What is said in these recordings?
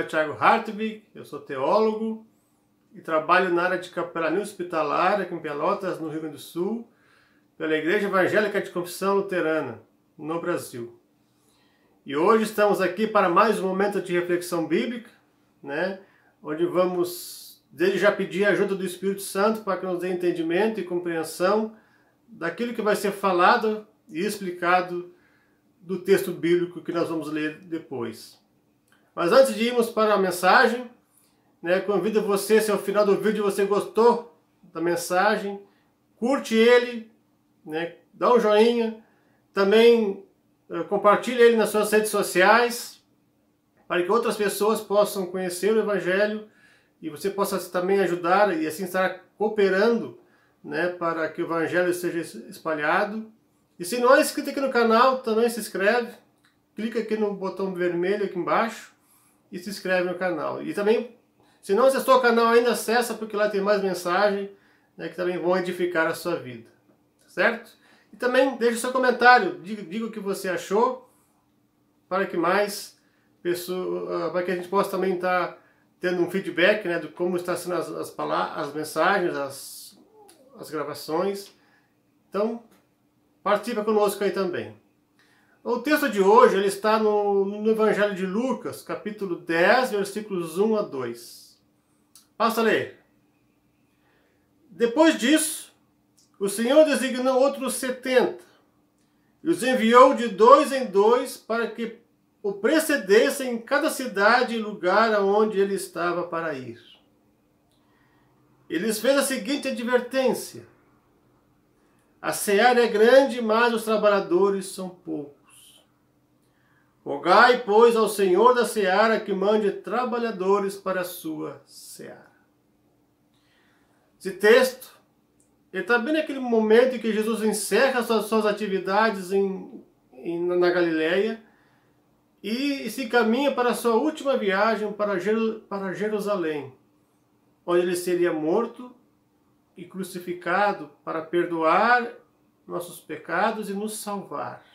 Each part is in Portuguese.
Thiago Hartwig, eu sou teólogo e trabalho na área de capelania hospitalar aqui em Pelotas, no Rio Grande do Sul, pela Igreja Evangélica de Confissão Luterana, no Brasil. E hoje estamos aqui para mais um momento de reflexão bíblica, né, onde vamos desde já pedir a ajuda do Espírito Santo para que nos dê entendimento e compreensão daquilo que vai ser falado e explicado do texto bíblico que nós vamos ler depois. Mas antes de irmos para a mensagem, né, convido você, se ao final do vídeo você gostou da mensagem, curte ele, né, dá um joinha, também compartilhe ele nas suas redes sociais, para que outras pessoas possam conhecer o Evangelho e você possa também ajudar e assim estar cooperando, né, para que o Evangelho seja espalhado. E se não é inscrito aqui no canal, também se inscreve, clica aqui no botão vermelho aqui embaixo e se inscreve no canal. E também, se não acessou o canal ainda, acessa, porque lá tem mais mensagem, né, que também vão edificar a sua vida, certo? E também deixe seu comentário, diga o que você achou, para que mais pessoas, para que a gente possa também estar tendo um feedback, né, de como está sendo as mensagens, as gravações. Então, participa conosco aí também. O texto de hoje ele está no Evangelho de Lucas, capítulo 10, versículos 1 a 2. Passa a ler. Depois disso, o Senhor designou outros 70 e os enviou de 2 em 2 para que o precedessem em cada cidade e lugar aonde ele estava para ir. Ele lhes fez a seguinte advertência: a seara é grande, mas os trabalhadores são poucos. Rogai, pois, ao Senhor da seara que mande trabalhadores para a sua seara. Esse texto, ele está bem naquele momento em que Jesus encerra suas atividades na Galileia e se caminha para a sua última viagem para Jerusalém, onde ele seria morto e crucificado para perdoar nossos pecados e nos salvar.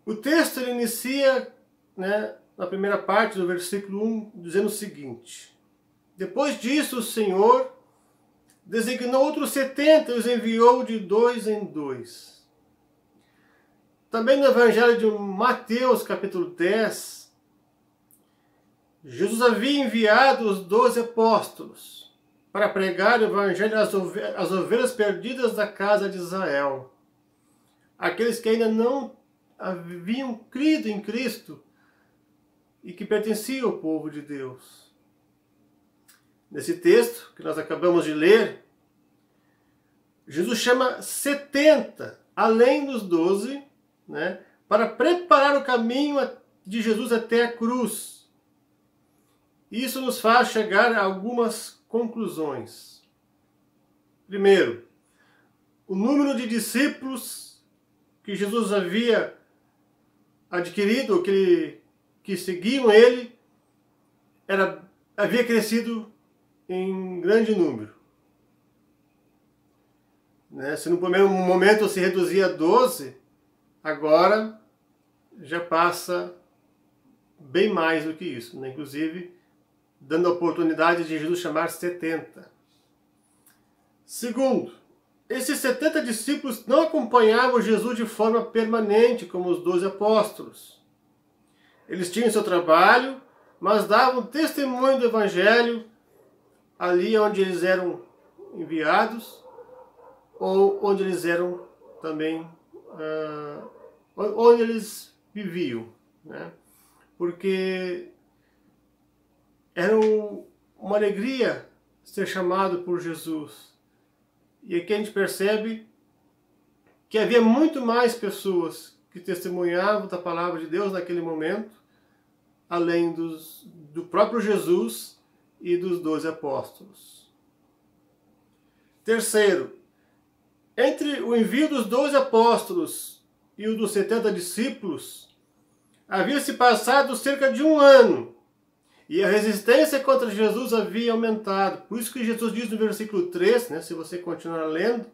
O texto ele inicia, né, na primeira parte do versículo 1, dizendo o seguinte: depois disso o Senhor designou outros 70 e os enviou de 2 em 2. Também no Evangelho de Mateus, capítulo 10, Jesus havia enviado os 12 apóstolos para pregar o Evangelho às ovelhas perdidas da casa de Israel, aqueles que ainda não haviam crido em Cristo e que pertenciam ao povo de Deus. Nesse texto que nós acabamos de ler, Jesus chama 70, além dos 12, né, para preparar o caminho de Jesus até a cruz. Isso nos faz chegar a algumas conclusões. Primeiro, o número de discípulos que Jesus havia adquirido, que seguiam ele, havia crescido em grande número. Né? Se no primeiro momento se reduzia a 12, agora já passa bem mais do que isso, né? Inclusive dando a oportunidade de Jesus chamar 70. Segundo, esses 70 discípulos não acompanhavam Jesus de forma permanente, como os 12 apóstolos. Eles tinham seu trabalho, mas davam testemunho do Evangelho ali onde eles eram enviados, ou onde eles eram também, onde eles viviam, né? Porque era uma alegria ser chamado por Jesus. E aqui a gente percebe que havia muito mais pessoas que testemunhavam da palavra de Deus naquele momento, além do próprio Jesus e dos 12 apóstolos. Terceiro, entre o envio dos 12 apóstolos e o dos 70 discípulos, havia se passado cerca de 1 ano, e a resistência contra Jesus havia aumentado. Por isso que Jesus diz no versículo 3, né, se você continuar lendo,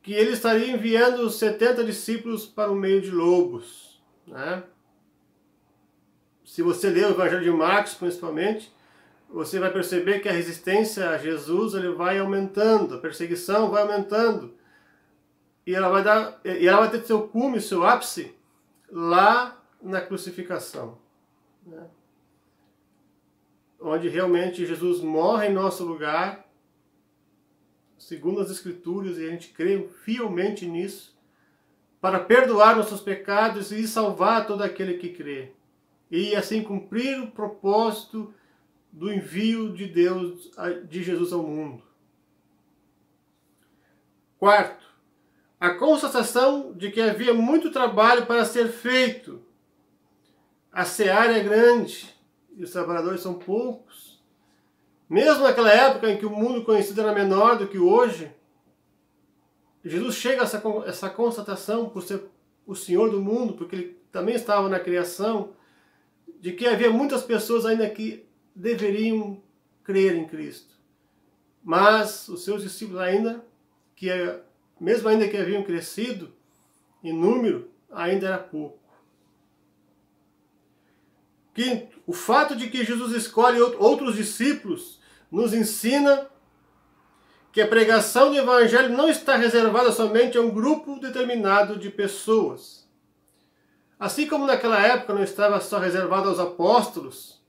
que ele estaria enviando os 70 discípulos para o meio de lobos, né? Se você ler o Evangelho de Marcos, principalmente, você vai perceber que a resistência a Jesus ele vai aumentando, a perseguição vai aumentando. E ela vai ter seu cume, seu ápice, lá na crucificação, né? Onde realmente Jesus morre em nosso lugar, segundo as Escrituras, e a gente crê fielmente nisso, para perdoar nossos pecados e salvar todo aquele que crê. E assim cumprir o propósito do envio de Deus, de Jesus ao mundo. Quarto, a constatação de que havia muito trabalho para ser feito. A seara é grande e os trabalhadores são poucos. Mesmo naquela época em que o mundo conhecido era menor do que hoje, Jesus chega a essa constatação, por ser o Senhor do mundo, porque ele também estava na criação, de que havia muitas pessoas ainda que deveriam crer em Cristo. Mas os seus discípulos mesmo ainda que haviam crescido em número, ainda era pouco. Quinto, o fato de que Jesus escolhe outros discípulos nos ensina que a pregação do Evangelho não está reservada somente a um grupo determinado de pessoas. Assim como naquela época não estava só reservado aos apóstolos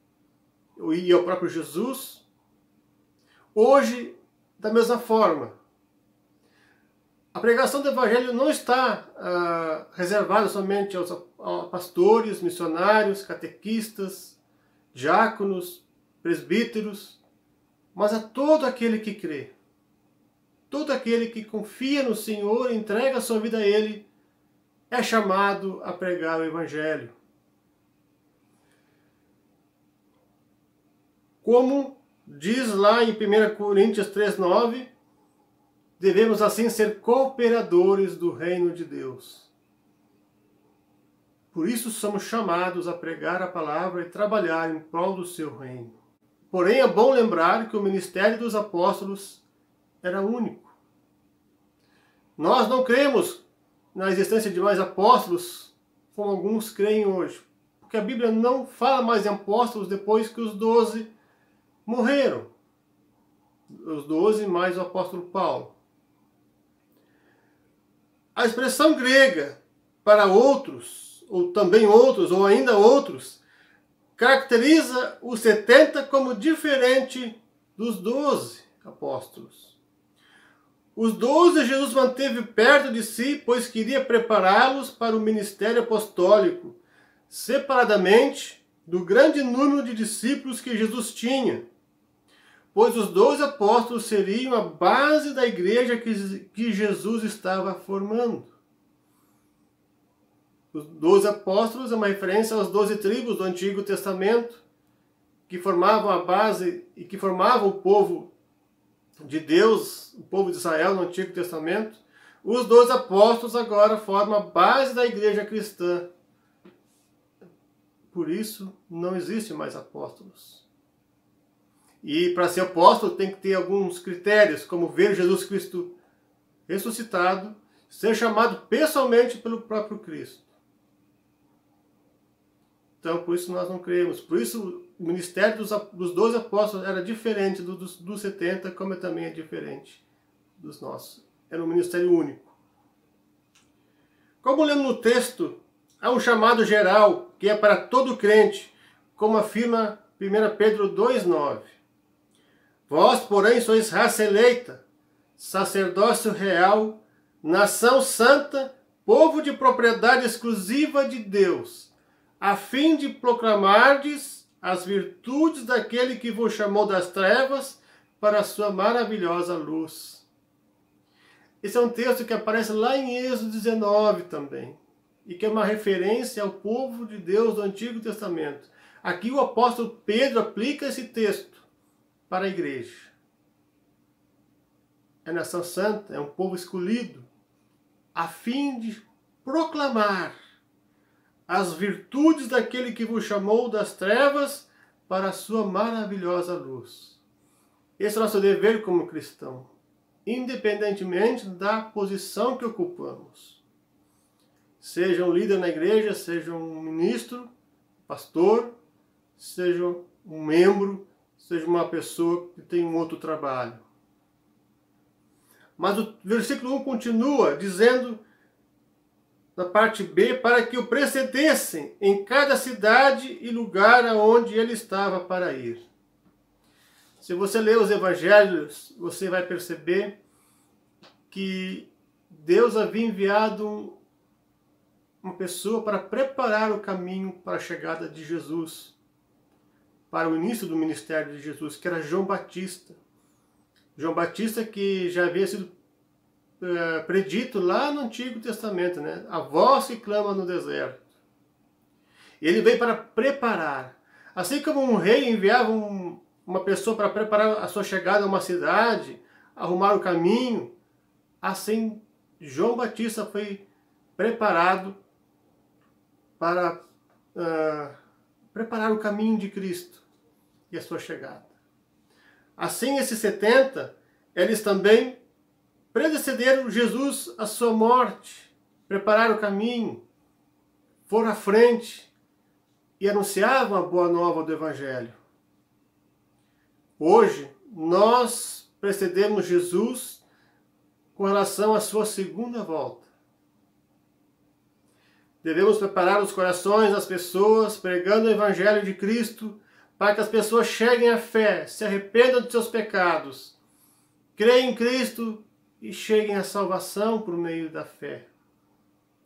e ao próprio Jesus, hoje, da mesma forma, a pregação do Evangelho não está reservada somente aos pastores, missionários, catequistas, diáconos, presbíteros, mas a todo aquele que crê. Todo aquele que confia no Senhor e entrega a sua vida a Ele é chamado a pregar o Evangelho. Como diz lá em 1 Coríntios 3,9, devemos assim ser cooperadores do reino de Deus. Por isso somos chamados a pregar a palavra e trabalhar em prol do seu reino. Porém é bom lembrar que o ministério dos apóstolos era único. Nós não cremos na existência de mais apóstolos, como alguns creem hoje. Porque a Bíblia não fala mais em apóstolos depois que os 12 morreram. Os 12 mais o apóstolo Paulo. A expressão grega para outros, ou também outros, ou ainda outros, caracteriza os 70 como diferente dos 12 apóstolos. Os 12 Jesus manteve perto de si, pois queria prepará-los para o ministério apostólico, separadamente do grande número de discípulos que Jesus tinha, pois os 12 apóstolos seriam a base da igreja que Jesus estava formando. Os 12 apóstolos é uma referência às 12 tribos do Antigo Testamento, que formavam a base e que formavam o povo de Deus, o povo de Israel no Antigo Testamento. Os 12 apóstolos agora formam a base da igreja cristã. Por isso, não existe mais apóstolos. E para ser apóstolo tem que ter alguns critérios, como ver Jesus Cristo ressuscitado, ser chamado pessoalmente pelo próprio Cristo. Então, por isso nós não cremos. Por isso, o ministério dos 12 apóstolos era diferente dos 70, como também é diferente dos nossos. Era um ministério único. Como lemos no texto, há um chamado geral, que é para todo crente, como afirma 1 Pedro 2,9. Vós, porém, sois raça eleita, sacerdócio real, nação santa, povo de propriedade exclusiva de Deus, a fim de proclamardes as virtudes daquele que vos chamou das trevas para a sua maravilhosa luz. Esse é um texto que aparece lá em Êxodo 19 também, e que é uma referência ao povo de Deus do Antigo Testamento. Aqui o apóstolo Pedro aplica esse texto para a igreja. É nação santa, é um povo escolhido, a fim de proclamar as virtudes daquele que vos chamou das trevas para a sua maravilhosa luz. Esse é o nosso dever como cristão, independentemente da posição que ocupamos. Seja um líder na igreja, seja um ministro, pastor, seja um membro, seja uma pessoa que tem um outro trabalho. Mas o versículo 1 continua dizendo, na parte B, para que o precedessem em cada cidade e lugar aonde ele estava para ir. Se você ler os evangelhos, você vai perceber que Deus havia enviado uma pessoa para preparar o caminho para a chegada de Jesus, para o início do ministério de Jesus, que era João Batista. João Batista que já havia sido predito lá no Antigo Testamento, né? A voz que clama no deserto. Ele veio para preparar. Assim como um rei enviava uma pessoa para preparar a sua chegada a uma cidade, arrumar o caminho, assim João Batista foi preparado para preparar o caminho de Cristo e a sua chegada. Assim, esses 70, eles também precederam Jesus à sua morte, prepararam o caminho, foram à frente e anunciavam a boa nova do Evangelho. Hoje, nós precedemos Jesus com relação à sua segunda volta. Devemos preparar os corações das pessoas, pregando o Evangelho de Cristo, para que as pessoas cheguem à fé, se arrependam de seus pecados, creem em Cristo e cheguem à salvação por meio da fé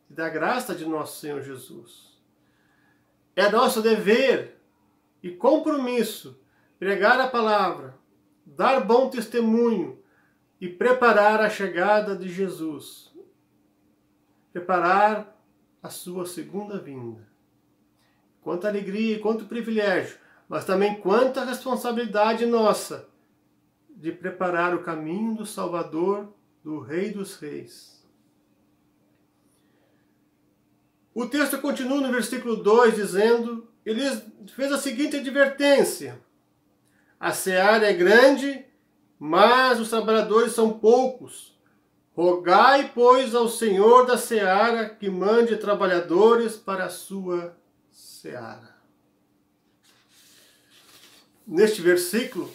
e da graça de nosso Senhor Jesus. É nosso dever e compromisso pregar a palavra, dar bom testemunho e preparar a chegada de Jesus. Preparar a sua segunda vinda. Quanta alegria e quanto privilégio, mas também quanta responsabilidade nossa de preparar o caminho do Salvador, do Rei dos Reis. O texto continua no versículo 2 dizendo, ele fez a seguinte advertência: a seara é grande, mas os trabalhadores são poucos. Rogai, pois, ao Senhor da seara que mande trabalhadores para a sua seara. Neste versículo,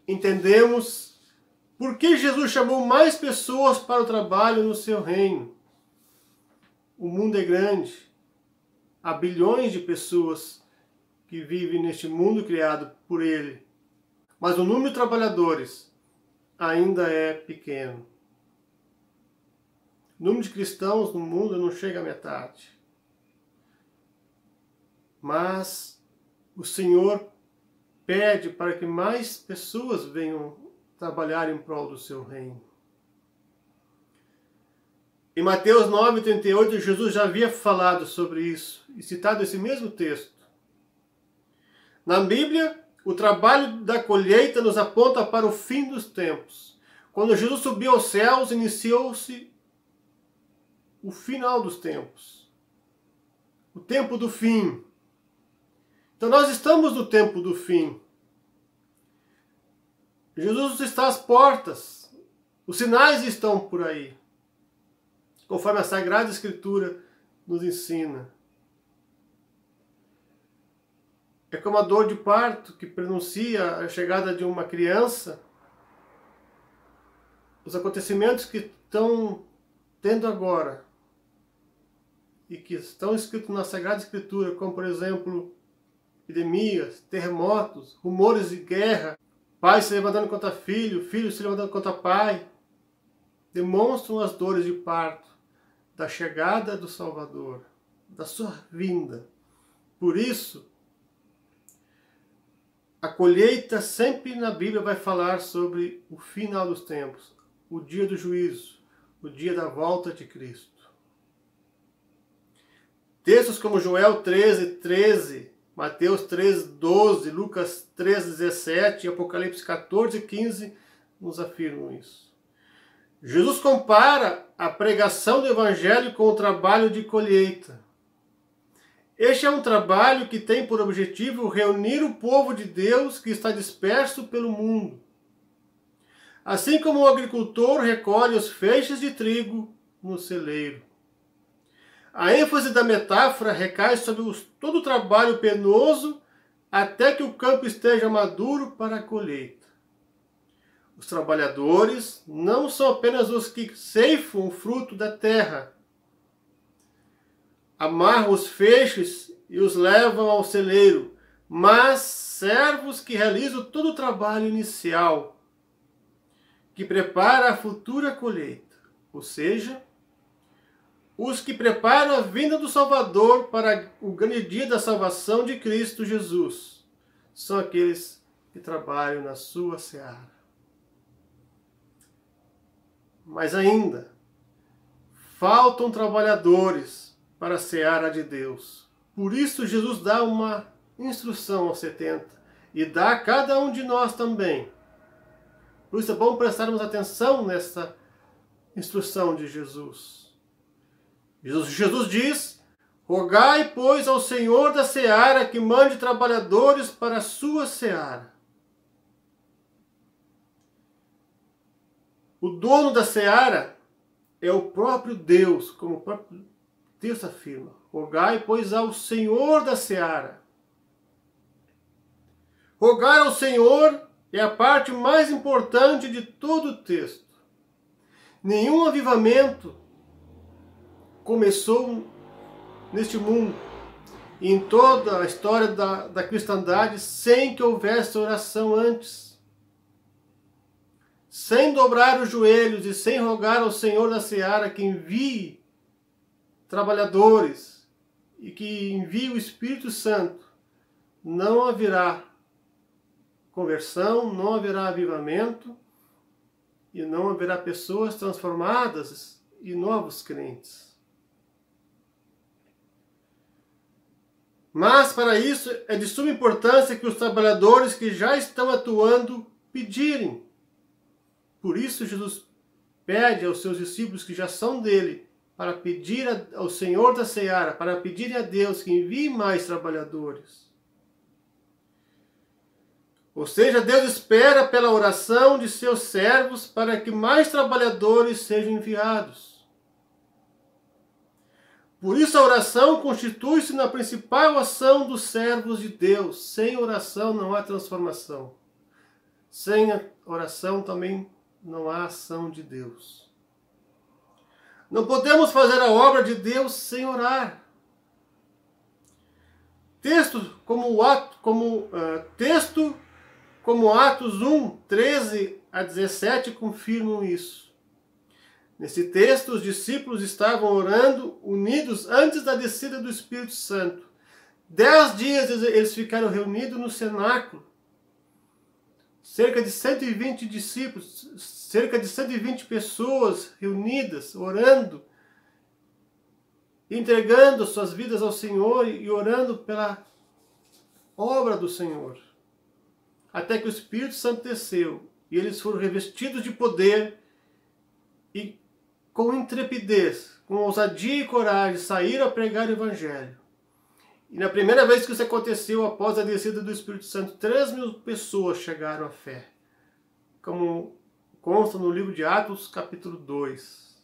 entendemos por que Jesus chamou mais pessoas para o trabalho no seu reino. O mundo é grande. Há bilhões de pessoas que vivem neste mundo criado por Ele. Mas o número de trabalhadores ainda é pequeno. O número de cristãos no mundo não chega à metade. Mas o Senhor pede para que mais pessoas venham trabalhar em prol do seu reino. Em Mateus 9:38, Jesus já havia falado sobre isso e citado esse mesmo texto. Na Bíblia, o trabalho da colheita nos aponta para o fim dos tempos. Quando Jesus subiu aos céus, iniciou-se o final dos tempos. O tempo do fim. Então nós estamos no tempo do fim. Jesus está às portas. Os sinais estão por aí. Conforme a Sagrada Escritura nos ensina. É como a dor de parto que pronuncia a chegada de uma criança. Os acontecimentos que estão tendo agora e que estão escritos na Sagrada Escritura, como por exemplo, epidemias, terremotos, rumores de guerra, pai se levantando contra filho, filho se levantando contra pai, demonstram as dores de parto da chegada do Salvador, da sua vinda. Por isso, a colheita sempre na Bíblia vai falar sobre o final dos tempos, o dia do juízo, o dia da volta de Cristo. Textos como Joel 13:13, Mateus 3:12, Lucas 3:17 e Apocalipse 14:15 nos afirmam isso. Jesus compara a pregação do Evangelho com o trabalho de colheita. Este é um trabalho que tem por objetivo reunir o povo de Deus que está disperso pelo mundo. Assim como o agricultor recolhe os feixes de trigo no celeiro. A ênfase da metáfora recai sobre todo o trabalho penoso até que o campo esteja maduro para a colheita. Os trabalhadores não são apenas os que ceifam o fruto da terra, amarram os feixes e os levam ao celeiro, mas servos que realizam todo o trabalho inicial, que prepara a futura colheita, ou seja, os que preparam a vinda do Salvador para o grande dia da salvação de Cristo Jesus, são aqueles que trabalham na sua seara. Mas ainda, faltam trabalhadores para a seara de Deus. Por isso Jesus dá uma instrução aos 70 e dá a cada um de nós também. Por isso é bom prestarmos atenção nessa instrução de Jesus. Jesus diz: rogai, pois, ao Senhor da seara que mande trabalhadores para a sua seara. O dono da seara é o próprio Deus, como o próprio texto afirma. Rogai, pois, ao Senhor da seara. Rogar ao Senhor é a parte mais importante de todo o texto. Nenhum avivamento começou neste mundo e em toda a história da cristandade sem que houvesse oração antes. Sem dobrar os joelhos e sem rogar ao Senhor da seara que envie trabalhadores e que envie o Espírito Santo, não haverá conversão, não haverá avivamento e não haverá pessoas transformadas e novos crentes. Mas para isso é de suma importância que os trabalhadores que já estão atuando pedirem. Por isso Jesus pede aos seus discípulos que já são dele, para pedir ao Senhor da seara, para pedirem a Deus que envie mais trabalhadores. Ou seja, Deus espera pela oração de seus servos para que mais trabalhadores sejam enviados. Por isso a oração constitui-se na principal ação dos servos de Deus. Sem oração não há transformação. Sem a oração também não há ação de Deus. Não podemos fazer a obra de Deus sem orar. Texto como Atos 1, 13 a 17 confirmam isso. Nesse texto, os discípulos estavam orando unidos antes da descida do Espírito Santo. 10 dias eles ficaram reunidos no cenáculo. Cerca de 120 discípulos, cerca de 120 pessoas reunidas, orando, entregando suas vidas ao Senhor e orando pela obra do Senhor. Até que o Espírito Santo desceu e eles foram revestidos de poder e com intrepidez, com ousadia e coragem, saíram a pregar o Evangelho. E na primeira vez que isso aconteceu, após a descida do Espírito Santo, 3.000 pessoas chegaram à fé. Como consta no livro de Atos, capítulo 2.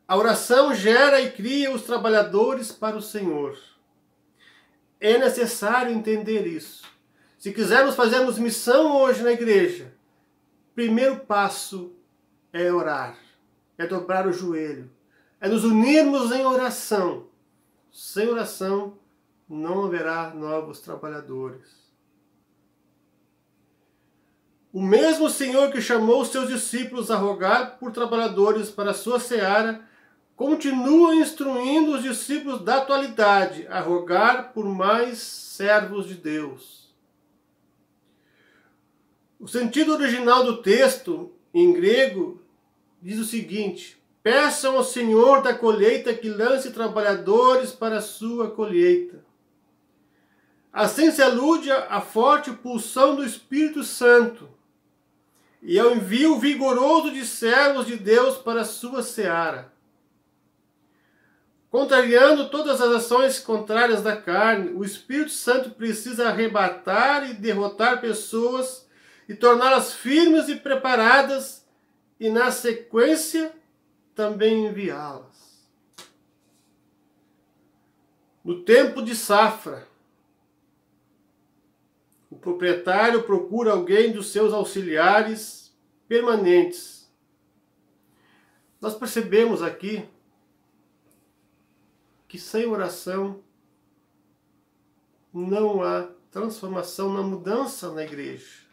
A oração gera e cria os trabalhadores para o Senhor. É necessário entender isso. Se quisermos fazermos missão hoje na igreja, primeiro passo é orar, é dobrar o joelho, é nos unirmos em oração. Sem oração não haverá novos trabalhadores. O mesmo Senhor que chamou os seus discípulos a rogar por trabalhadores para a sua seara, continua instruindo os discípulos da atualidade a rogar por mais servos de Deus. O sentido original do texto, em grego, diz o seguinte: peçam ao Senhor da colheita que lance trabalhadores para a sua colheita. Assim se alude à forte pulsão do Espírito Santo e ao envio vigoroso de servos de Deus para a sua seara. Contrariando todas as ações contrárias da carne, o Espírito Santo precisa arrebatar e derrotar pessoas e torná-las firmes e preparadas e, na sequência, também enviá-las. No tempo de safra, O proprietário procura alguém dos seus auxiliares permanentes. Nós percebemos aqui que sem oração não há transformação, na mudança na igreja.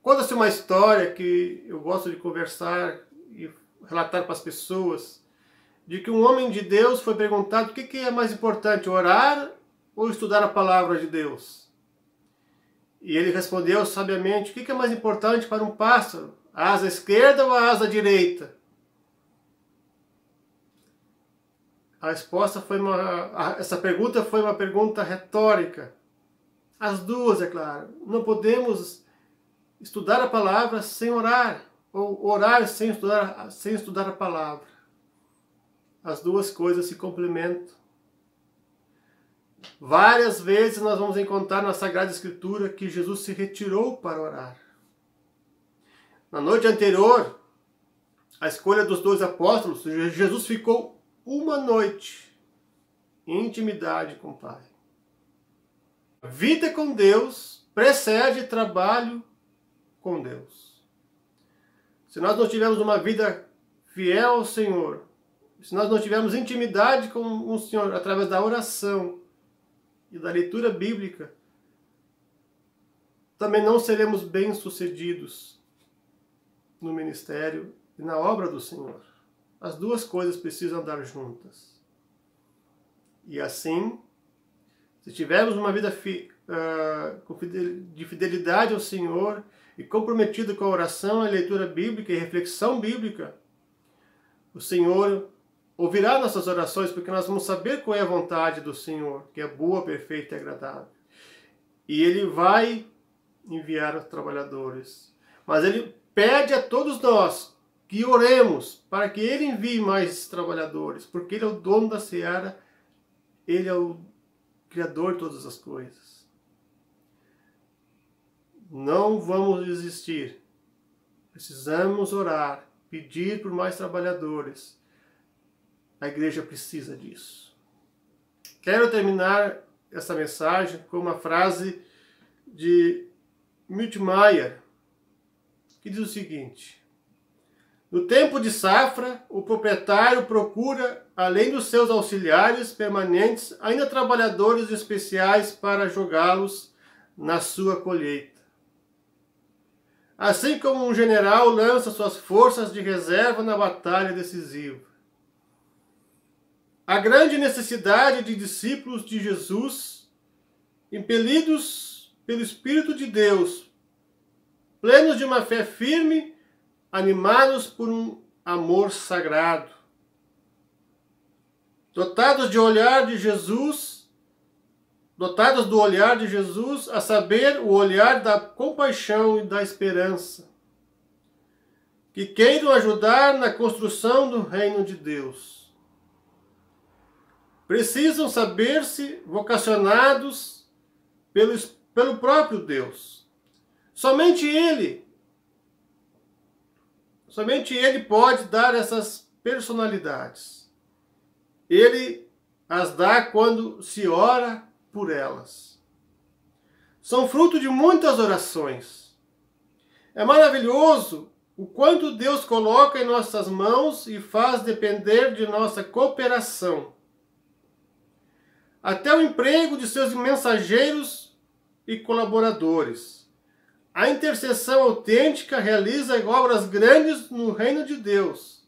Conta-se uma história que eu gosto de conversar e relatar para as pessoas, de que um homem de Deus foi perguntado o que é mais importante, orar ou estudar a palavra de Deus? E ele respondeu sabiamente, o que é mais importante para um pássaro? A asa esquerda ou a asa direita? A resposta foi essa pergunta foi uma pergunta retórica. As duas, é claro. Não podemos estudar a palavra sem orar, ou orar sem estudar a palavra. As duas coisas se complementam. Várias vezes nós vamos encontrar na Sagrada Escritura que Jesus se retirou para orar. Na noite anterior, a escolha dos 12 apóstolos, Jesus ficou uma noite em intimidade com o Pai. A vida com Deus precede trabalho com Deus. Se nós não tivermos uma vida fiel ao Senhor, se nós não tivermos intimidade com o Senhor através da oração e da leitura bíblica, também não seremos bem-sucedidos no ministério e na obra do Senhor. As duas coisas precisam andar juntas. E assim, se tivermos uma vida de fidelidade ao Senhor e comprometido com a oração, a leitura bíblica e reflexão bíblica, o Senhor ouvirá nossas orações, porque nós vamos saber qual é a vontade do Senhor, que é boa, perfeita e agradável. E Ele vai enviar os trabalhadores. Mas Ele pede a todos nós que oremos para que Ele envie mais trabalhadores, porque Ele é o dono da seara, Ele é o Criador de todas as coisas. Não vamos desistir. Precisamos orar, pedir por mais trabalhadores. A igreja precisa disso. Quero terminar essa mensagem com uma frase de Mittermeier, que diz o seguinte: no tempo de safra, o proprietário procura, além dos seus auxiliares permanentes, ainda trabalhadores especiais para jogá-los na sua colheita. Assim como um general lança suas forças de reserva na batalha decisiva. A grande necessidade de discípulos de Jesus, impelidos pelo Espírito de Deus, plenos de uma fé firme, animados por um amor sagrado, dotados do olhar de Jesus, a saber, o olhar da compaixão e da esperança, que queiram ajudar na construção do reino de Deus. Precisam saber-se vocacionados pelo próprio Deus. Somente Ele pode dar essas personalidades. Ele as dá quando se ora por elas. São fruto de muitas orações. É maravilhoso o quanto Deus coloca em nossas mãos e faz depender de nossa cooperação. Até o emprego de seus mensageiros e colaboradores. A intercessão autêntica realiza obras grandes no reino de Deus.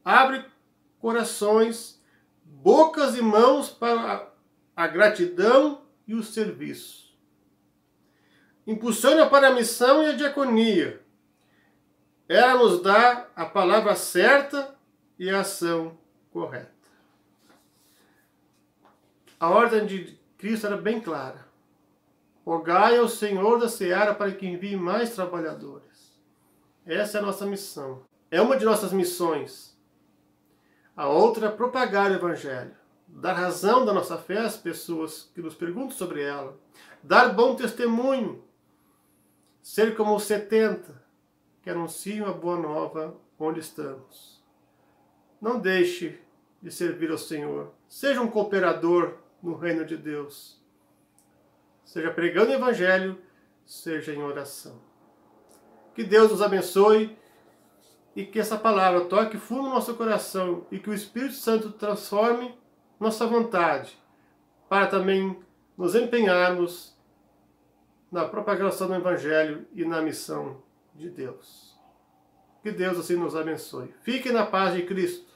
Abre corações, bocas e mãos para a gratidão e o serviço. Impulsiona para a missão e a diaconia. Ela nos dá a palavra certa e a ação correta. A ordem de Cristo era bem clara. Rogai ao Senhor da seara para que envie mais trabalhadores. Essa é a nossa missão. É uma de nossas missões. A outra é propagar o Evangelho. Dar razão da nossa fé às pessoas que nos perguntam sobre ela. Dar bom testemunho. Ser como os 70 que anunciam a boa nova onde estamos. Não deixe de servir ao Senhor. Seja um cooperador no reino de Deus. seja pregando o Evangelho, seja em oração. Que Deus nos abençoe e que essa palavra toque fundo no nosso coração e que o Espírito Santo transforme nossa vontade para também nos empenharmos na propagação do Evangelho e na missão de Deus. Que Deus assim nos abençoe. Fique na paz de Cristo.